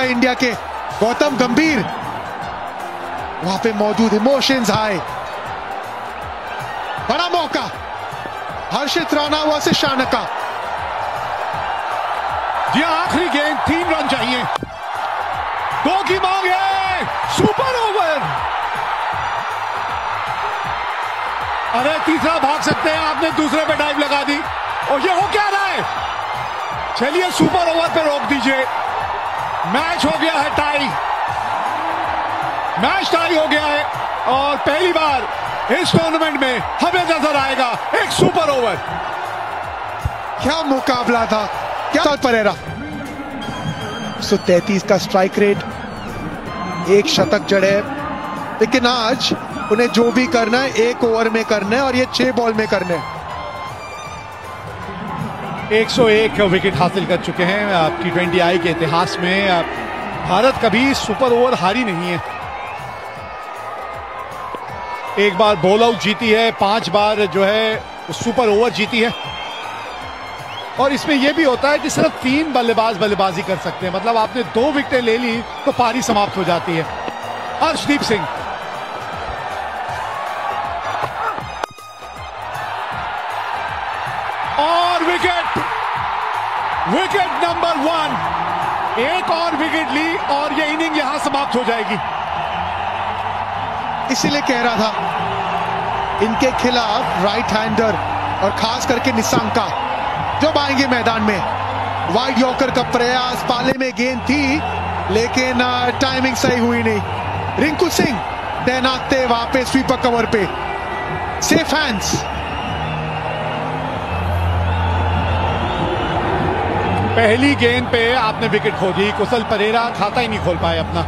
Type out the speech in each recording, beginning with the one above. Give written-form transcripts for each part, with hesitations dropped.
India के गौतम गंभीर वहां पे मौजूद, इमोशंस हाई, बड़ा मौका, हर्षित राणा वर्सेस शानका। जी आखिरी गेंद, 3 रन चाहिए, 2 की मांग है, सुपर ओवर। अरे तीसरा भाग सकते हैं, आपने दूसरे पे डाइव लगा दी और ये हो क्या रहा है। चलिए सुपर ओवर पे रोक दीजिए, मैच हो गया है टाई, मैच टाई हो गया है और पहली बार इस टूर्नामेंट में हमें नजर आएगा एक सुपर ओवर। क्या मुकाबला था, क्या परेरा। 133 का स्ट्राइक रेट, 1 शतक जड़े, लेकिन आज उन्हें जो भी करना है 1 ओवर में करना है और ये 6 बॉल में करना है। 101 विकेट हासिल कर चुके हैं T20 आई के इतिहास में। भारत कभी सुपर ओवर हारी नहीं है। एक बार बॉल आउट जीती है, 5 बार जो है सुपर ओवर जीती है। और इसमें यह भी होता है कि सिर्फ 3 बल्लेबाज बल्लेबाजी कर सकते हैं, मतलब आपने 2 विकेटें ले ली तो पारी समाप्त हो जाती है। हर्षदीप सिंह, और विकेट, विकेट नंबर 1, एक और विकेट ली और ये इनिंग यहां समाप्त हो जाएगी। इसीलिए कह रहा था इनके खिलाफ राइट हैंडर और खास करके निशंका जब आएंगे मैदान में, वाइड यॉर्कर का प्रयास, पाले में गेंद थी लेकिन टाइमिंग सही हुई नहीं। रिंकू सिंह तैनात थे वहां पे स्वीपर कवर पे, सेफ हैंड्स। पहली गेंद पे आपने विकेट खो दी, कुशल परेरा खाता ही नहीं खोल पाए अपना।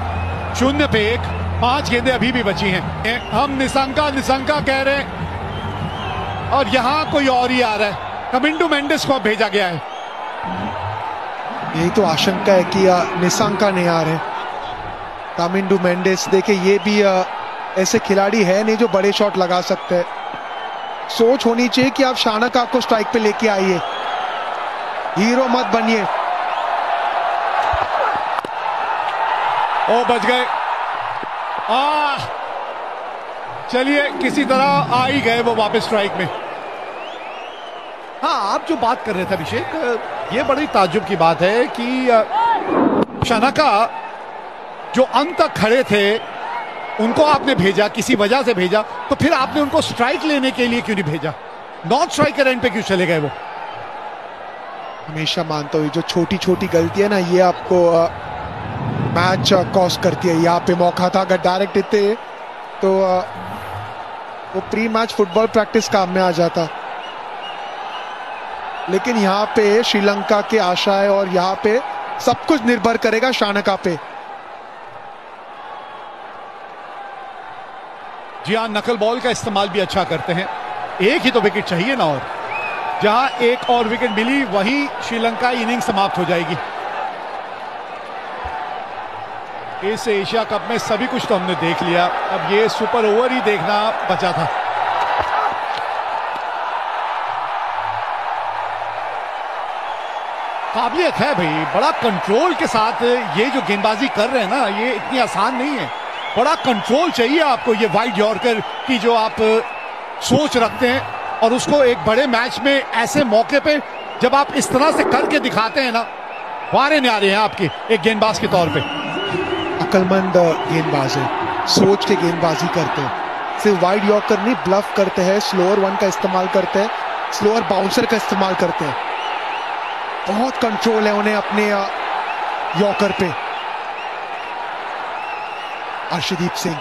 0 पे 1, 5 गेंदें अभी भी बची हैं। हम निशंका कह रहे हैं और यहां कोई और ही आ रहा है। कमिंडू मेंडिस को भेजा गया है। यही तो आशंका है कि निशंका नहीं आ रहे। कमिंडू मेंडिस देखिए, ये भी ऐसे खिलाड़ी है नहीं जो बड़े शॉट लगा सकते हैं। सोच होनी चाहिए कि आप शानका को स्ट्राइक पे लेके आइए, हीरो मत बनिए। ओ बच गए, चलिए किसी तरह आ ही गए वो वापस स्ट्राइक में। हाँ, आप जो बात कर रहे थे अभिषेक, ये बड़ी ताज्जुब की बात है कि शानका जो अंत तक खड़े थे उनको आपने भेजा, किसी वजह से भेजा, तो फिर आपने उनको स्ट्राइक लेने के लिए क्यों नहीं भेजा? नॉन स्ट्राइकर एंड पे क्यों चले गए वो? हमेशा मानता हूँ जो छोटी छोटी गलती है ना, ये आपको मैच कॉस्ट करती है। यहाँ पे मौका था, अगर डायरेक्ट देते तो वो प्री मैच फुटबॉल प्रैक्टिस काम में आ जाता। लेकिन यहाँ पे श्रीलंका के आशा है और यहाँ पे सब कुछ निर्भर करेगा शानका पे। जी हाँ, नकल बॉल का इस्तेमाल भी अच्छा करते हैं। एक ही तो विकेट चाहिए ना, और जहां एक और विकेट मिली वहीं श्रीलंका इनिंग समाप्त हो जाएगी। इस एशिया कप में सभी कुछ तो हमने देख लिया, अब ये सुपर ओवर ही देखना बचा था। काबिलियत है भाई, बड़ा कंट्रोल के साथ ये जो गेंदबाजी कर रहे हैं ना, ये इतनी आसान नहीं है। बड़ा कंट्रोल चाहिए आपको, ये वाइड यॉर्कर की जो आप सोच रखते हैं और उसको एक बड़े मैच में ऐसे मौके पे जब आप इस तरह से करके दिखाते हैं ना, वारे न्यारे हैं आपके एक गेंदबाज के तौर पे। अक्लमंद गेंदबाज है, सोच के गेंदबाजी करते हैं, सिर्फ वाइड यॉर्कर नहीं, ब्लफ करते हैं, स्लोअर 1 का इस्तेमाल करते हैं, स्लोअर बाउंसर का इस्तेमाल करते हैं। बहुत कंट्रोल है उन्हें अपने यॉर्कर पे। हर्षदीप सिंह,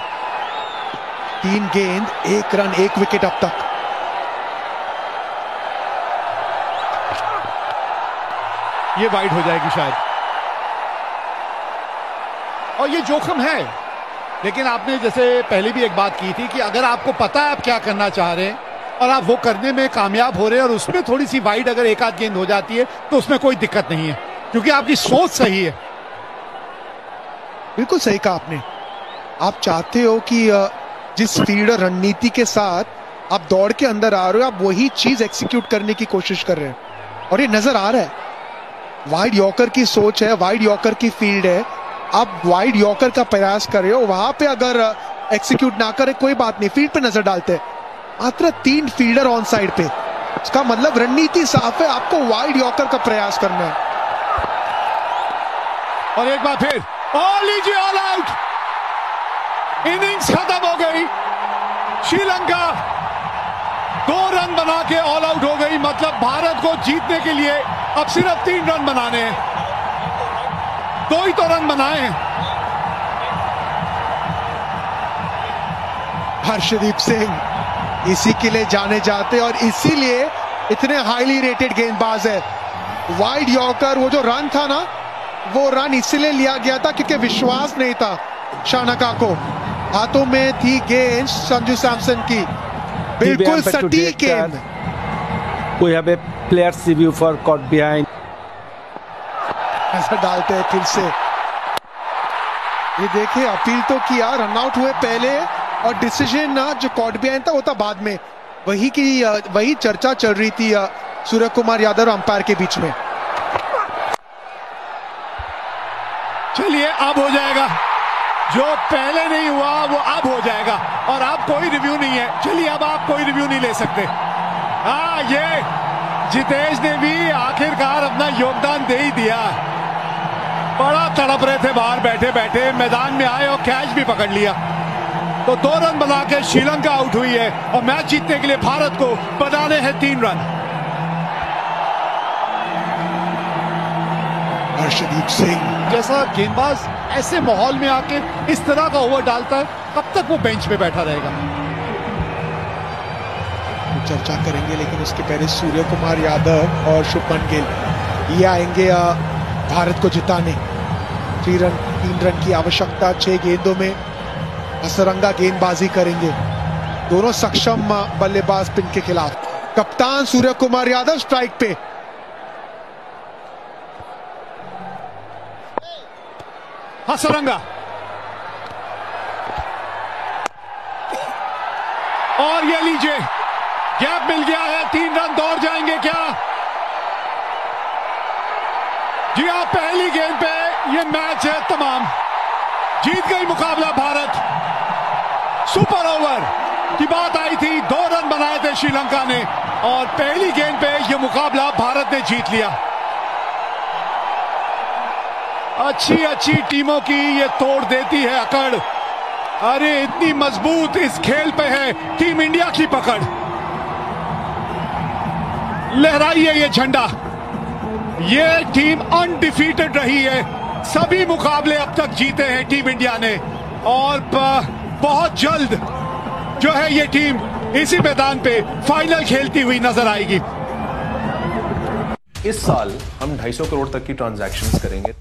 3 गेंद 1 रन 1 विकेट अब तक। ये वाइड हो जाएगी शायद, और ये जोखिम है। लेकिन आपने जैसे पहले भी एक बात की थी कि अगर आपको पता है आप क्या करना चाह रहे हैं और आप वो करने में कामयाब हो रहे हैं और उसमें थोड़ी सी वाइड अगर एक आध गेंद हो जाती है तो उसमें कोई दिक्कत नहीं है, क्योंकि आपकी सोच सही है। बिल्कुल सही कहा आपने। आप चाहते हो कि जिस फील्डर रणनीति के साथ आप दौड़ के अंदर आ रहे हो, आप वही चीज एग्जीक्यूट करने की कोशिश कर रहे हैं और ये नजर आ रहा है। वाइड यॉर्कर की सोच है, वाइड यॉर्कर की फील्ड है, आप वाइड यॉर्कर का प्रयास कर रहे हो, वहां पे अगर एक्सिक्यूट ना करे कोई बात नहीं, फील्ड पे नजर डालते हैं। मात्र 3 फील्डर ऑन साइड पे, इसका मतलब रणनीति साफ है, आपको वाइड यॉर्कर का प्रयास करना है। और एक बार फिर लीजिए ऑल आउट, इनिंग्स खत्म हो गई। श्रीलंका 2 रन बना के ऑल आउट हो गई। मतलब भारत को जीतने के लिए अब सिर्फ 3 रन बनाने हैं, 2 ही तो रन बनाए हैं। हर्षदीप सिंह इसी के लिए जाने जाते और इसीलिए इतने हाईली रेटेड गेंदबाज है। वाइड यॉर्कर, वो जो रन था ना, वो रन इसीलिए लिया गया था क्योंकि विश्वास नहीं था शानका को। हाथों में थी गेंद संजू सैमसन की, बिल्कुल सटीक गेंद। We have a player's review for caught behind. ऐसा डालते हैं फिर से। ये देखिए, अपील तो किया, रनआउट हुए पहले और डिसीजन जो कॉट बिहाइंड था वो था बाद में। वही चर्चा चल रही थी सूर्य कुमार यादव और अंपायर के बीच में। चलिए अब हो जाएगा, जो पहले नहीं हुआ वो अब हो जाएगा। और अब कोई रिव्यू नहीं है। चलिए अब आप कोई रिव्यू नहीं ले सकते। ये जितेश ने भी आखिरकार अपना योगदान दे ही दिया। बड़ा तड़प रहे थे बाहर बैठे बैठे, मैदान में आए और कैच भी पकड़ लिया। तो 2 रन बना के श्रीलंका आउट हुई है और मैच जीतने के लिए भारत को बनाने हैं 3 रन। हर्षदीप सिंह जैसा गेंदबाज ऐसे माहौल में आके इस तरह का ओवर डालता है, कब तक वो बेंच पे बैठा रहेगा? चर्चा करेंगे, लेकिन उसके पहले सूर्य कुमार यादव और शुभमन गिल ये आएंगे भारत को जिताने। 3 रन की आवश्यकता, 6 गेंदों में असरंगा गेंदबाजी करेंगे दोनों सक्षम बल्लेबाज पिन के खिलाफ। कप्तान सूर्य कुमार यादव स्ट्राइक पे। हसरंगा और ये लीजिए, गैप मिल गया है। 3 रन दौड़ जाएंगे क्या? जी हाँ, पहली गेंद पे ये मैच है तमाम। जीत गई मुकाबला भारत। सुपर ओवर की बात आई थी, 2 रन बनाए थे श्रीलंका ने और पहली गेंद पे ये मुकाबला भारत ने जीत लिया। अच्छी टीमों की ये तोड़ देती है अकड़। अरे इतनी मजबूत इस खेल पे है टीम इंडिया की पकड़। लहराइए ये झंडा। ये टीम अनडिफीटेड रही है, सभी मुकाबले अब तक जीते हैं टीम इंडिया ने और बहुत जल्द जो है ये टीम इसी मैदान पे फाइनल खेलती हुई नजर आएगी। इस साल हम 250 करोड़ तक की ट्रांजैक्शंस करेंगे।